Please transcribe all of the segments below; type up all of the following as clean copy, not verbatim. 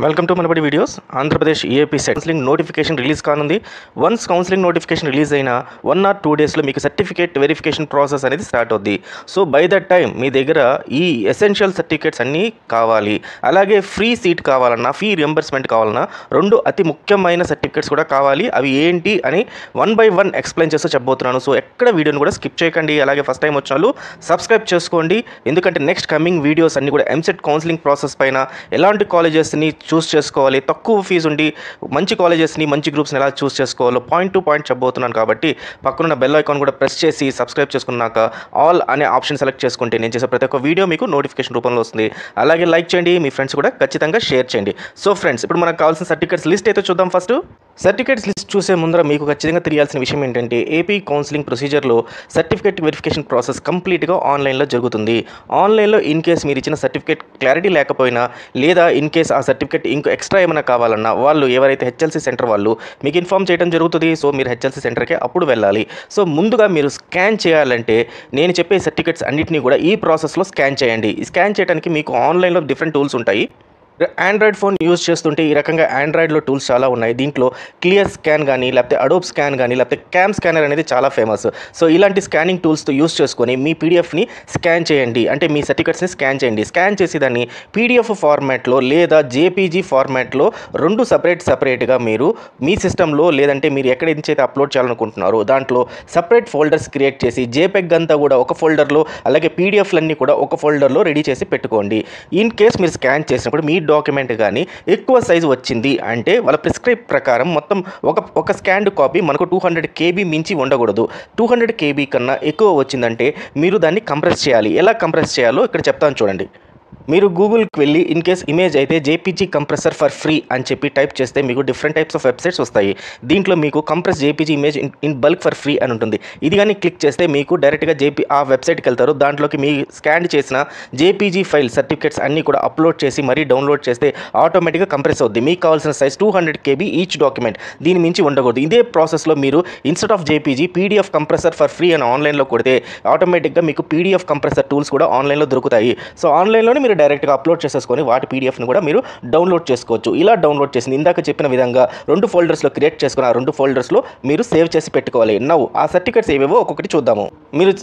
Welcome to Manabadi videos. Andhra Pradesh AP counselling notification release కానుంది. Once counselling notification release అయిన 1 or 2 డేస్లో మీకు certificate verification process అనేది start అవుద్ది. సో బై దట్ టైం మీ దగ్గర ఈ ఎసెన్షియల్ సర్టిఫికేట్స్ అన్నీ కావాలి. అలాగే ఫ్రీ సీట్ కావాలన్నా, ఫీ రియంబర్స్మెంట్ కావాలన్నా 2 అతి ముఖ్యమైన సర్టిఫికేట్స్ కూడా కావాలి. అవి ఏంటి అని 1 by 1 ఎక్స్ప్లెయిన్ చేస్తూ చెప్పబోతున్నాను. సో ఎక్కడ వీడియోని కూడా స్కిప్ చేయకండి. అలాగే ఫస్ట్ టైం వచ్చిన వాళ్ళు సబ్స్క్రైబ్ చేసుకోండి. ఎందుకంటే నెక్స్ట్ కమింగ్ వీడియోస్ అన్నీ కూడా ఎంసెట్ కౌన్సిలింగ్ ప్రాసెస్ పైన ఎలాంటి కాలేజెస్ని చూస్ చేసుకోవాలి, తక్కువ ఫీజు ఉండి మంచి కాలేజెస్ని, మంచి గ్రూప్స్ని ఎలా చూస్ చేసుకోవాలో పాయింట్ టు పాయింట్ చెప్పబోతున్నాను. కాబట్టి పక్కనున్న బెల్ ఐకాన్ కూడా ప్రెస్ చేసి సబ్స్క్రైబ్ చేసుకున్నాక ఆల్ అనే ఆప్షన్ సెలెక్ట్ చేసుకుంటే నేను చేసే ప్రతి ఒక్క వీడియో మీకు నోటిఫికేషన్ రూపంలో వస్తుంది. అలాగే లైక్ చేయండి, మీ ఫ్రెండ్స్ కూడా ఖచ్చితంగా షేర్ చేయండి. సో ఫ్రెండ్స్, ఇప్పుడు మనకు కావాల్సిన సర్టిఫికేట్స్ లిస్ట్ అయితే చూద్దాం. ఫస్ట్ సర్టిఫికేట్స్ లిస్ట్ చూసే ముందర మీకు ఖచ్చితంగా తెలియాల్సిన విషయం ఏంటంటే ఏపీ కౌన్సిలింగ్ ప్రొసీజర్లో సర్టిఫికేట్ వెరిఫికేషన్ ప్రాసెస్ కంప్లీట్గా ఆన్లైన్లో జరుగుతుంది. ఆన్లైన్లో ఇన్ కేస్ మీరు ఇచ్చిన సర్టిఫికేట్ క్లారిటీ లేకపోయినా, లేదా ఇన్ కేస్ ఆ సర్టిఫికేట్ ఇంకో ఎక్స్ట్రా ఏమైనా కావాలన్నా వాళ్ళు ఎవరైతే హెచ్ఎల్సీ సెంటర్ వాళ్ళు మీకు ఇన్ఫామ్ చేయడం జరుగుతుంది. సో మీరు హెచ్ఎల్సీ సెంటర్కే అప్పుడు వెళ్ళాలి. సో ముందుగా మీరు స్కాన్ చేయాలంటే నేను చెప్పే సర్టిఫికేట్స్ అన్నింటినీ కూడా ఈ ప్రాసెస్లో స్కాన్ చేయండి. స్కాన్ చేయడానికి మీకు ఆన్లైన్లో డిఫరెంట్ టూల్స్ ఉంటాయి. ఆండ్రాయిడ్ ఫోన్ యూజ్ చేస్తుంటే ఈ రకంగా ఆండ్రాయిడ్లో టూల్స్ చాలా ఉన్నాయి. దీంట్లో క్లియర్ స్కాన్ కానీ, లేకపోతే అడోబ్ స్కాన్ కానీ, లేకపోతే క్యామ్ స్కానర్ అనేది చాలా ఫేమస్. సో ఇలాంటి స్కానింగ్ టూల్స్తో యూజ్ చేసుకొని మీ పీడిఎఫ్ని స్కాన్ చేయండి. అంటే మీ సర్టిఫికేట్స్ని స్కాన్ చేయండి. స్కాన్ చేసి దాన్ని పీడిఎఫ్ ఫార్మాట్లో లేదా జేపీజీ ఫార్మాట్లో 2 సపరేట్గా మీరు మీ సిస్టంలో, లేదంటే మీరు ఎక్కడ నుంచి అయితే అప్లోడ్ చేయాలనుకుంటున్నారో దాంట్లో సపరేట్ ఫోల్డర్స్ క్రియేట్ చేసి జేపెగ్ అంతా కూడా ఒక ఫోల్డర్లో, అలాగే పీడిఎఫ్లన్నీ కూడా ఒక ఫోల్డర్లో రెడీ చేసి పెట్టుకోండి. ఇన్ కేస్ మీరు స్కాన్ చేసినప్పుడు మీ డాక్యుమెంట్ కానీ ఎక్కువ సైజు వచ్చింది అంటే వాళ్ళ ప్రిస్క్రైబ్ ప్రకారం మొత్తం ఒక స్కాన్డ్ కాపీ మనకు 200 KB మించి ఉండకూడదు. 200 KB కన్నా ఎక్కువ వచ్చిందంటే మీరు దాన్ని కంప్రెస్ చేయాలి. ఎలా కంప్రెస్ చేయాలో ఇక్కడ చెప్తాను చూడండి. మీరు గూగుల్కి వెళ్ళి ఇన్ కేస్ ఇమేజ్ అయితే జేపీజీ కంప్రెసర్ ఫర్ ఫ్రీ అని చెప్పి టైప్ చేస్తే మీకు డిఫరెంట్ టైప్స్ ఆఫ్ వెబ్సైట్స్ వస్తాయి. దీంట్లో మీకు compress JPG image in bulk for free అని ఉంటుంది. ఇది కానీ క్లిక్ చేస్తే మీకు డైరెక్ట్గా ఆ వెబ్సైట్కి వెళ్తారు. దాంట్లోకి మీ స్కాన్ చేసిన జేపీజీ ఫైల్ సర్టిఫికేట్స్ అన్నీ కూడా అప్లోడ్ చేసి మరీ డౌన్లోడ్ చేస్తే ఆటోమేటిక్గా కంప్రెస్ అవుద్ది. మీకు కావాల్సిన సైజ్ 200 KB ఈచ్ డాక్యుమెంట్, దీని మించి ఉండకూడదు. ఇదే ప్రాసెస్లో మీరు instead of JPG PDF compressor for free అని ఆన్లైన్లో కొడితే ఆటోమేటిక్గా మీకు పీడిఎఫ్ కంప్రెసర్ టూల్స్ కూడా ఆన్లైన్లో దొరుకుతాయి. సో ఆన్లైన్లోనే మీరు డైరెక్ట్గా అప్లోడ్ చేసేసుకొని వాటి పీడిఎఫ్ని కూడా మీరు డౌన్లోడ్ చేసుకోవచ్చు. ఇలా డౌన్లోడ్ చేసింది ఇందాక చెప్పిన విధంగా 2 ఫోల్డర్స్లో క్రియేట్ చేసుకుని ఆ 2 ఫోల్డర్స్లో మీరు సేవ్ చేసి పెట్టుకోవాలి. నౌ ఆ సర్టిఫికేట్స్ ఏవేవో ఒక్కొక్కటి చూద్దాము. మీరు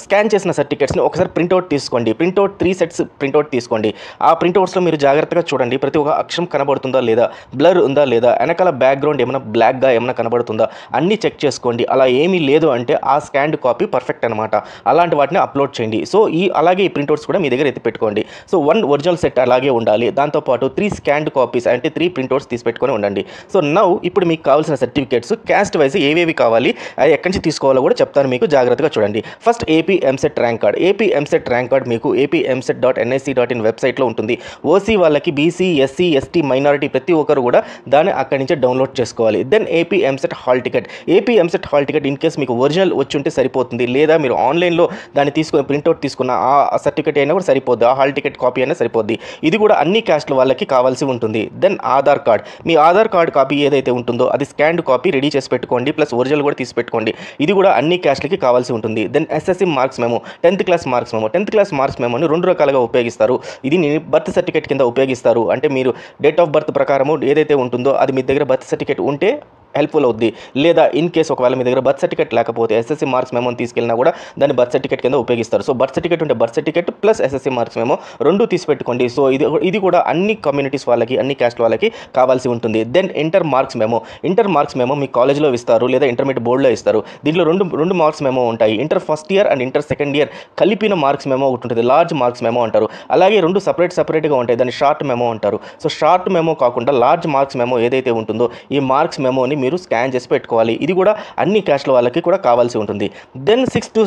స్కాన్ చేసిన సర్టిఫికేట్స్ని ఒకసారి ప్రింట్అవుట్ తీసుకోండి. ప్రింట్అవుట్ 3 sets ప్రింట్అవుట్ తీసుకోండి. ఆ ప్రింట్అవుట్స్లో మీరు జాగ్రత్తగా చూడండి, ప్రతి ఒక్క అక్షరం కనబడుతుందా లేదా, బ్లర్ ఉందా లేదా, వెనకాల బ్యాక్గ్రౌండ్ ఏమైనా బ్లాక్గా ఏమైనా కనబడుతుందా అన్నీ చెక్ చేసుకోండి. అలా ఏమీ లేదు అంటే ఆ స్కాన్డ్ కాపీ పర్ఫెక్ట్ అనమాట. అలాంటి వాటిని అప్లోడ్ చేయండి. సో అలాగే ఈ ప్రింట్అవుట్స్ కూడా మీ దగ్గర ఎత్తి పెట్టుకోండి. సో 1 ఒరిజినల్ సెట్ అలాగే ఉండాలి. దాంతోపాటు 3 స్కాన్డ్ కాపీస్ అంటే 3 ప్రింట్అవుట్స్ తీసి పెట్టుకొని ఉండండి. సో నౌ ఇప్పుడు మీకు కావాల్సిన సర్టిఫికేట్స్ క్యాస్ట్ వైజ్ ఏవేవి కావాలి, అది ఎక్కడి నుంచి తీసుకోవాలో కూడా చెప్తాను మీకు. జాగ్రత్తగా చూడండి. First AP EAMCET rank card. AP EAMCET rank card మీకు apmset.nic.in వెబ్సైట్లో ఉంటుంది. ఓసీ వాళ్ళకి, బీసీ, ఎస్సీ, ఎస్టీ, మైనారిటీ ప్రతి ఒక్కరు కూడా దాన్ని అక్కడి నుంచే డౌన్లోడ్ చేసుకోవాలి. Then AP EAMCET hall ticket. AP EAMCET hall ticket in case మీకు ఒరిజినల్ వచ్చి ఉంటే సరిపోతుంది, లేదా మీరు ఆన్లైన్లో దాన్ని తీసుకొని ప్రింట్అవుట్ తీసుకున్న ఆ సర్టిఫికేట్ అయినా కూడా సరిపోద్ది, ఆ హాల్ టికెట్ కాపీ అయినా సరిపోద్ది. ఇది కూడా అన్ని క్యాస్ట్ల వాళ్ళకి కావాల్సి ఉంటుంది. Then Aadhaar card. మీ ఆధార్ కార్డ్ కాపీ ఏదైతే ఉంటుందో అది స్కాన్డ్ కాపీ రెడీ చేసి పెట్టుకోండి, ప్లస్ ఒరిజినల్ కూడా తీసి పెట్టుకోండి. ఇది కూడా అన్ని క్యాస్ట్లకి కావాల్సి ఉంటుంది. Then SSC marks memo, 10th class marks memo. 10th class marks మెమోని 2 రకాలుగా ఉపయోగిస్తారు. ఇది బర్త్ సర్టిఫికేట్ కింద ఉపయోగిస్తారు. అంటే మీరు డేట్ ఆఫ్ బర్త్ ప్రకారము ఏదైతే ఉంటుందో అది మీ దగ్గర బర్త్ సర్టిఫికేట్ ఉంటే హెల్ప్ఫుల్ అవుద్ది. లేదా ఇన్ కేస్ ఒకవేళ మీ దగ్గర బర్త్ సర్టిఫికేట్ లేకపోతే ఎస్ఎస్సి మార్క్స్ మెమోని తీసుకెళ్ళినా కూడా దాన్ని బర్త్ సర్టిఫికేట్ కింద ఉపయోగిస్తారు. సో బర్త్ సర్టిఫికేట్ ఉంటే birth certificate plus SSC marks memo 2 తీసి పెట్టుకోండి. సో ఇది కూడా అన్ని కమ్యూనిటీస్ వాళ్ళకి, అన్ని క్యాస్ట్ వాళ్ళకి కావాల్సి ఉంటుంది. Then inter marks memo. Inter marks memo మీ కాలేజ్లో ఇస్తారు, లేదా ఇంటర్మీడియట్ బోర్డులో ఇస్తారు. దీంట్లో రెండు మార్క్స్ మెమో ఉంటాయి. Inter first year and inter second year కలిపిన మార్క్స్ మెమో ఒకటి ఉంటుంది, లార్జ్ మార్క్స్ మెమో అంటారు. అలాగే 2 సపరేట్గా ఉంటాయి, దాన్ని షార్ట్ మెమో అంటారు. సో షార్ట్ మెమో కాకుండా లార్జ్ మార్క్స్ మెమో ఏదైతే ఉంటుందో ఈ మార్క్స్ మెమోని మీరు స్కాన్ చేసి పెట్టుకోవాలి. ఇది కూడా అన్ని క్యాస్ట్ల వాళ్ళకి కూడా కావాల్సి ఉంటుంది. Then 6 to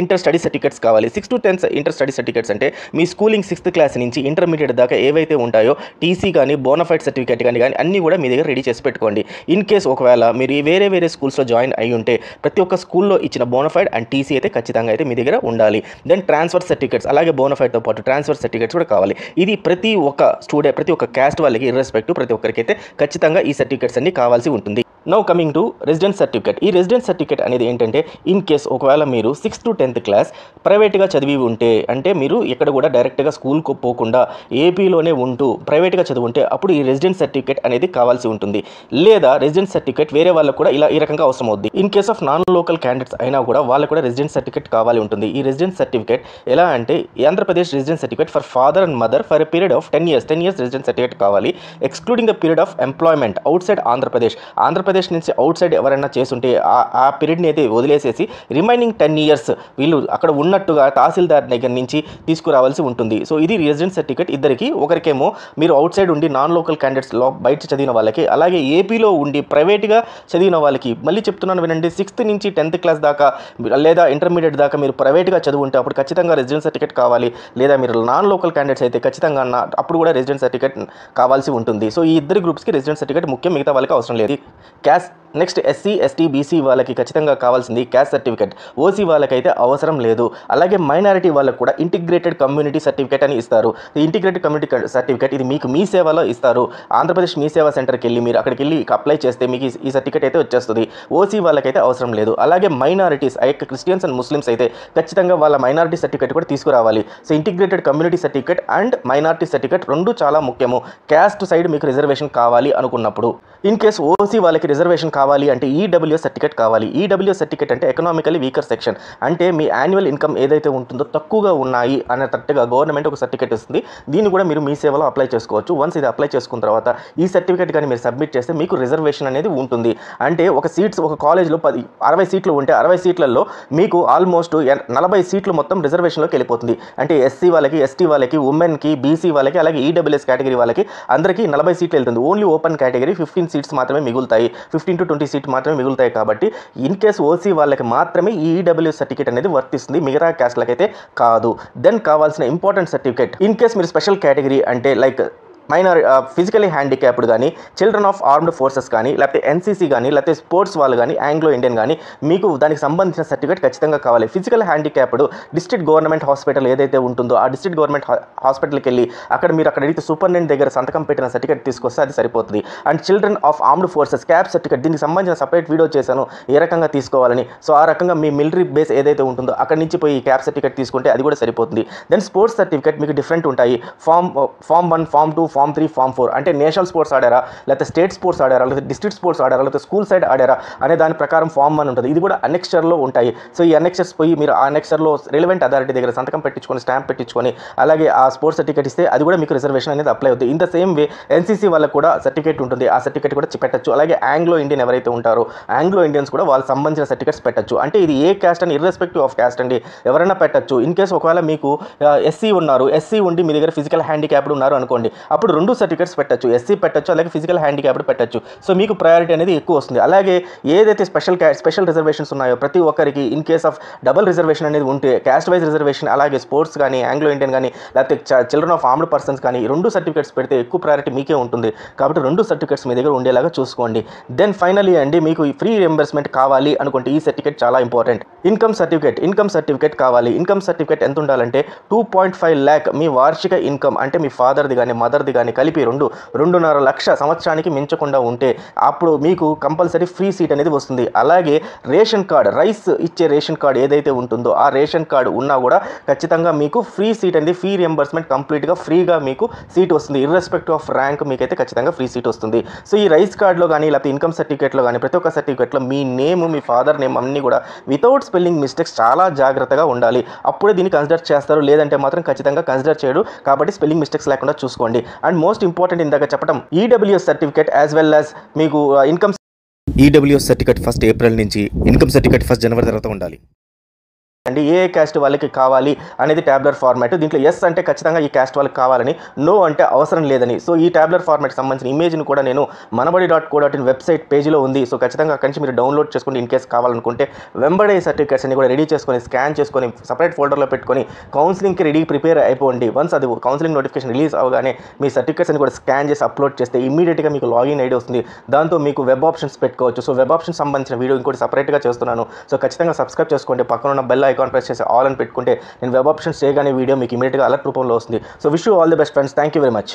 inter study certificates కావాలి. 6 to 10 ఇంటర్ స్టడీ సర్టిఫికేట్స్ అంటే మీ స్కూలింగ్ 6th క్లాస్ నుంచి ఇంటర్మీడియట్ దాకా ఏవైతే ఉంటాయో టీసీ కానీ, బోనఫైడ్ సర్టిఫికేట్ కానీ అన్నీ కూడా మీ దగ్గర రెడీ చేసి పెట్టుకోండి. ఇన్ కేస్ ఒకవేళ మీరు వేరే స్కూల్స్లో జాయిన్ అయ్యి ఉంటే ప్రతి ఒక్క స్కూల్లో ఇచ్చిన బోనఫైడ్ అండ్ టీసీ అయితే ఖచ్చితంగా అయితే మీ దగ్గర ఉండాలి. దెన్ ట్రాన్స్ఫర్ సర్టిఫికేట్స్, అలాగే బోనఫైడ్తో పాటు ట్రాన్స్ఫర్ సర్టిఫికేట్స్ కూడా కావాలి. ఇది ప్రతి ఒక్క క్యాస్ట్ వాళ్ళకి ఇర్రెస్పెక్టివ్ ప్రతి ఒక్కరికి అయితే ఖచ్చితంగా ఈ సర్టిఫికేట్స్ అన్ని కావాల్సి ఉంటుంది. Now coming to residence certificate. ఈ రెసిడెన్స్ సర్టిఫికేట్ అనేది ఏంటంటే ఇన్ కేస్ ఒకవేళ మీరు 6th to 10th క్లాస్ ప్రైవేట్గా చదివి ఉంటే, అంటే మీరు ఇక్కడ కూడా డైరెక్ట్గా స్కూల్కు పోకుండా ఏపీలోనే ఉంటూ ప్రైవేట్గా చదువుంటే అప్పుడు ఈ రెసిడెన్స్ సర్టిఫికేట్ అనేది కావాల్సి ఉంటుంది. లేదా రెసిడెన్స్ సర్టిఫికేట్ వేరే వాళ్ళకు కూడా ఈ రకంగా అవసరం అవుద్ది. In case of non local candidates అయినా కూడా వాళ్ళకు కూడా రెసిడెన్స్ సర్టిఫికేట్ కావాలి ఉంటుంది. ఈ రెసిడెన్స్ సర్టిఫికేట్ ఎలా అంటే Andhra Pradesh residence certificate for father and mother for a period of 10 years residence certificate కావాలి. Excluding the period of employment outside Andhra Pradesh నుంచి అవుట్ సైడ్ ఎవరైనా చేస్తుంటే ఆ పీరియడ్ని అయితే వదిలేసేసి రిమైనింగ్ 10 years వీళ్ళు అక్కడ ఉన్నట్టుగా తహసీల్దార్ దగ్గర నుంచి తీసుకురావాల్సి ఉంటుంది. సో ఇది రెసిడెన్స్ సర్టిఫికేట్ ఇద్దరికి, ఒకరికేమో మీరు అవుట్ సైడ్ ఉండి నాన్ లోకల్ క్యాండిడేట్స్లో బయట చదివిన వాళ్ళకి, అలాగే ఏపీలో ఉండి ప్రైవేట్గా చదివిన వాళ్ళకి. మళ్ళీ చెప్తున్నాను వినండి, 6th నుంచి 10th క్లాస్ దాకా లేదా ఇంటర్మీడియట్ దాకా మీరు ప్రైవేట్గా చదువుంటే అప్పుడు ఖచ్చితంగా రెసిడెన్స్ సర్టిఫికేట్ కావాలి. లేదా మీరు నాన్ లోకల్ క్యాండిడేట్స్ అయితే ఖచ్చితంగా అప్పుడు కూడా రెసిడెన్స్ సర్టిఫికేట్ కావాల్సి ఉంటుంది. సో ఈ ఇద్దరు గ్రూప్స్కి రెసిడెన్స్ సర్టిఫికేట్ ముఖ్యం, మిగతా వాళ్ళకి అవసరం లేదు. Caste next SC ST BC వాళ్ళకి ఖచ్చితంగా కావాల్సింది క్యాస్ట్ సర్టిఫికేట్. OC వాళ్ళకైతే అవసరం లేదు. అలాగే మైనారిటీ వాళ్ళకు కూడా ఇంటిగ్రేటెడ్ కమ్యూనిటీ సర్టిఫికేట్ అని ఇస్తారు. ఇంటిగ్రేటెడ్ కమ్యూనిటీ సర్టిఫికేట్ ఇది మీకు మీ సేవలో ఇస్తారు. ఆంధ్రప్రదేశ్ మీ సేవా సెంటర్కి వెళ్ళి మీరు అక్కడికి వెళ్ళి అప్లై చేస్తే మీకు ఈ సర్టిఫికేట్ అయితే వచ్చేస్తుంది. OC వాళ్ళకైతే అవసరం లేదు. అలాగే మైనారిటీస్ క్రిస్టియన్స్ అండ్ ముస్లిమ్స్ అయితే ఖచ్చితంగా వాళ్ళ మైనారిటీ సర్టిఫికేట్ కూడా తీసుకురావాలి. So integrated community certificate and minority certificate రెండు చాలా ముఖ్యము. క్యాస్ట్ సైడ్ మీకు రిజర్వేషన్ కావాలి అనుకున్నప్పుడు. ఇన్ కేస్ OC వాళ్ళకి రిజర్వేషన్ కావాలి అంటే EWS సర్టిఫికేట్ కావాలి. EWS సర్టిఫికేట్ అంటే ఎకనామికలీ వీకర్ సెక్షన్, అంటే మీ యాన్యువల్ ఇన్కమ్ ఏదైతే ఉంటుందో తక్కువగా ఉన్నాయి అనేటట్టుగా గవర్నమెంట్ ఒక సర్టిఫికేట్ ఇస్తుంది. దీన్ని కూడా మీరు మీ సేవలో అప్లై చేసుకోవచ్చు. వన్స్ ఇది అప్లై చేసుకున్న తర్వాత ఈ సర్టిఫికేట్ కానీ మీరు సబ్మిట్ చేస్తే మీకు రిజర్వేషన్ అనేది ఉంటుంది. అంటే ఒక కాలేజ్లో 60 సీట్లు ఉంటే 60 సీట్లలో మీకు ఆల్మోస్ట్ 40 సీట్లు మొత్తం రిజర్వేషన్లోకి వెళ్ళిపోతుంది. అంటే SC వాళ్ళకి, ST వాళ్ళకి, ఉమెన్కి, BC వాళ్ళకి, అలాగే EWS కేటగిరీ వాళ్ళకి అందరికీ 40 సీట్లు వెళ్తుంది. ఓన్లీ ఓపెన్ కేటగిరీ 15 సీట్స్ మాత్రమే మిగులుతాయి. 15 to 20 సీట్లు మాత్రమే మిగులుతాయి. కాబట్టి ఇన్ కేసు OC వాళ్ళకి మాత్రమే ఈ EWS సర్టిఫికేట్ అనేది వర్తిస్తుంది, మిగతా క్యాస్ట్లకైతే కాదు. దెన్ కావాల్సిన ఇంపార్టెంట్ సర్టిఫికేట్ ఇన్ కేస్ మీరు స్పెషల్ కేటగిరీ అంటే లైక్ ఫిజికలీ హ్యాండిక్యాప్డ్ కానీ, చిల్డ్రన్ ఆఫ్ ఆర్మ్డ్ ఫోర్సెస్ కానీ, లేకపోతే NCC కానీ, లేకపోతే స్పోర్ట్స్ వాళ్ళు కానీ, ఆంగ్లో ఇండియన్ కానీ మీకు దానికి సంబంధించిన సర్టిఫికేట్ ఖచ్చితంగా కావాలి. Physical handicapped district government hospital ఏదైతే ఉంటుందో ఆ డిస్ట్రిక్ట్ గవర్నమెంట్ హాస్పిటల్కి వెళ్ళి మీరు అక్కడ అడిగితే సూపరింటెండెంట్ దగ్గర సంతకం పెట్టిన సర్టిఫికేట్ తీసుకొస్తే అది సరిపోతుంది. And children of armed forces cap certificate, దీనికి సంబంధించిన సపరేట్ వీడియో చేశాను ఏ రకంగా తీసుకోవాలని. సో ఆ రకంగా మీ మిలిటరీ బేస్ ఏదైతే ఉంటుందో అక్కడి నుంచి పోయి క్యాప్ సర్టిఫికేట్ తీసుకుంటే అది కూడా సరిపోతుంది. దెన్ స్పోర్ట్స్ సర్టిఫికేట్ మీకు డిఫరెంట్ ఉంటాయి. ఫామ్ 1, ఫామ్ 2, ఫామ్ 3, ఫామ్ 4 అంటే నేషనల్ స్పోర్ట్స్ ఆడారా, లేకపోతే స్టేట్ స్పోర్ట్స్ ఆడారా, లేకపోతే డిస్ట్రిక్ట్ స్పోర్ట్స్ ఆడారా, లేకపోతే స్కూల్ సైడ్ ఆడారా అనే దాని ప్రకారం ఫామ్ 1 ఉంటుంది. ఇది కూడా అనెక్స్చర్లో ఉంటాయి. సో ఈ అనెక్స్చర్స్ పోయి మీరు ఆ అనెక్స్చర్లో రిలవెంట్ అథారిటీ దగ్గర సంతకం పెట్టించుకొని స్టాంప్ పెట్టించుకొని అలాగే ఆ స్పోర్ట్స్ సర్టిఫికేట్ ఇస్తే అది కూడా మీకు రిజర్వేషన్ అనేది అప్లై అవుతుంది. In the same way NCC వాళ్ళకు కూడా సర్టిఫికేట్ ఉంటుంది. ఆ సర్టిఫికేట్ కూడా పెట్టచ్చు. అలాగే ఆంగ్లో ఇండియన్ ఎవరైతే ఉంటారో ఆంగ్లో ఇండియన్స్ కూడా వాళ్ళకి సంబంధించిన సర్టిఫికేట్స్ పెట్టచ్చు. అంటే ఇది ఏ క్యాస్ట్ అని ఇర్రెస్పెక్టివ్ ఆఫ్ క్యాస్ట్ అండి, ఎవరైనా పెట్టచ్చు. ఇన్ కేసు ఒకవేళ మీకు SC ఉన్నారు, SC ఉండి మీ దగ్గర ఫిజికల్ హ్యాండిక్యాప్డ్ ఉన్నారు అనుకోండి, అప్పుడు 2 సర్టిఫికేట్స్ పెట్టచ్చు. SC పెట్టచ్చు, అలాగే ఫిజికల్ హ్యాండిక్యాప్డ్ పెట్టచ్చు. సో మీకు ప్రయారిటీ అనేది ఎక్కువ వస్తుంది. అలాగే ఏదైతే స్పెషల్ రిజర్వేషన్స్ ఉన్నాయో ప్రతి ఒక్కరికి in case of double reservation అనేది ఉంటే క్యాస్ట్ వైజ్ రిజర్వేషన్, అలాగే స్పోర్ట్స్ కానీ, ఆంగ్లో ఇండియన్ కానీ, లేకపోతే చిల్డ్రన్ ఆఫ్ ఆర్మ్డ్ పర్సన్స్ కానీ 2 సర్టిఫికేట్స్ పెడితే ఎక్కువ ప్రయారిటీ మీకే ఉంటుంది. కాబట్టి 2 సర్టిఫికేట్స్ మీ దగ్గర ఉండేలాగా చూసుకోండి. దెన్ ఫైనలీ అండి మీకు ఫ్రీ రియంబర్స్మెంట్ కావాలి అనుకుంటే ఈ సర్టిఫికేట్ చాలా ఇంపార్టెంట్. ఇన్కమ్ సర్టిఫికేట్ కావాలి. ఇన్కమ్ సర్టిఫికేట్ ఎంత ఉండాలంటే 2.5 lakh మీ వార్షిక ఇన్కమ్, అంటే మీ ఫాదర్ది కానీ మదర్ది కానీ కలిపి 2.5 లక్ష సంవత్సరానికి మించకుండా ఉంటే అప్పుడు మీకు కంపల్సరీ ఫ్రీ సీట్ అనేది వస్తుంది. అలాగే రేషన్ కార్డ్, రైస్ ఇచ్చే రేషన్ కార్డ్ ఏదైతే ఉంటుందో ఆ రేషన్ కార్డు ఉన్నా కూడా ఖచ్చితంగా మీకు ఫ్రీ సీట్ అనేది, ఫ్రీ రియంబర్స్మెంట్ కంప్లీట్గా ఫ్రీగా మీకు సీట్ వస్తుంది. ఇర్రెస్పెక్టివ్ ఆఫ్ ర్యాంక్ మీకైతే ఖచ్చితంగా ఫ్రీ సీట్ వస్తుంది. సో ఈ రైస్ కార్డులో కానీ లేకపోతే ఇన్కమ్ సర్టిఫికేట్లో కానీ ప్రతి ఒక్క సర్టిఫికేట్లో మీ నేమ్, మీ ఫాదర్ నేమ్ అన్నీ కూడా వితౌట్ స్పెల్లింగ్ మిస్టేక్స్ చాలా జాగ్రత్తగా ఉండాలి. అప్పుడే దీన్ని కన్సిడర్ చేస్తారు, లేదంటే మాత్రం ఖచ్చితంగా కన్సిడర్ చేయడు. కాబట్టి స్పెల్లింగ్ మిస్టేక్స్ లేకుండా చూసుకోండి. అండ్ మోస్ట్ ఇంపార్టెంట్ ఇందాక చెప్పడం EWS certificate as well as మీకు ఇన్కమ్ EWS సర్టిఫికేట్ 1 April నుంచి, ఇన్కమ్ సర్టిఫికేట్ 1 January తర్వాత ఉండాలి. అండి ఏ క్యాస్ట్ వాళ్ళకి కావాలి అనేది ట్యాబ్లర్ ఫార్మాట్. దీంట్లో ఎస్ అంటే ఖచ్చితంగా ఈ క్యాస్ట్ వాళ్ళకి కావాలని, నో అంటే అవసరం లేదని. సో ఈ ట్యాబ్లర్ ఫార్మాట్కి సంబంధించిన ఇమేజ్ని కూడా నేను manabadi.co.in వెబ్సైట్ పేజీలో ఉంది. సో ఖచ్చితంగా అక్కడి నుంచి మీరు డౌన్లోడ్ చేసుకుని ఇన్ కేసు కావాలనుకుంటే వెంబడే సర్టిఫికేట్స్ అన్ని కూడా రెడీ చేసుకొని స్కాన్ చేసుకొని సపరేట్ ఫోల్డర్లో పెట్టుకొని కౌన్సిలింగ్కి ప్రిపేర్ అయిపోండి. వన్స్ అది కౌన్సిలింగ్ నోటిఫికేషన్ రిలీజ్ అవగానే మీ సర్టిఫికేట్స్ అని కూడా స్కాన్ చేసి అప్లోడ్ చేస్తే ఇమీడియట్గా మీకు లాగిన్ ఐడి వస్తుంది. దాంతో మీకు వెబ్ ఆప్షన్స్ పెట్టుకోవచ్చు. సో వెబ్ ఆప్షన్స్ సంబంధించిన వీడియో ఇంకోటి సపరేట్గా చేస్తున్నాను. సో ఖచ్చితంగా సబ్స్క్రైబ్ చేసుకోండి. పక్కన ఉన్న బెల్ ఐకాన్ ప్రెస్ చేసి ఆల్ అని పెట్టుకుంటే నేను వెబ్ ఆప్షన్స్ చేయగానే వీడియో మీకు ఇమీడియట్గా అలర్ట్ రూపంలో వస్తుంది. So wish you all the best friends. Thank you very much.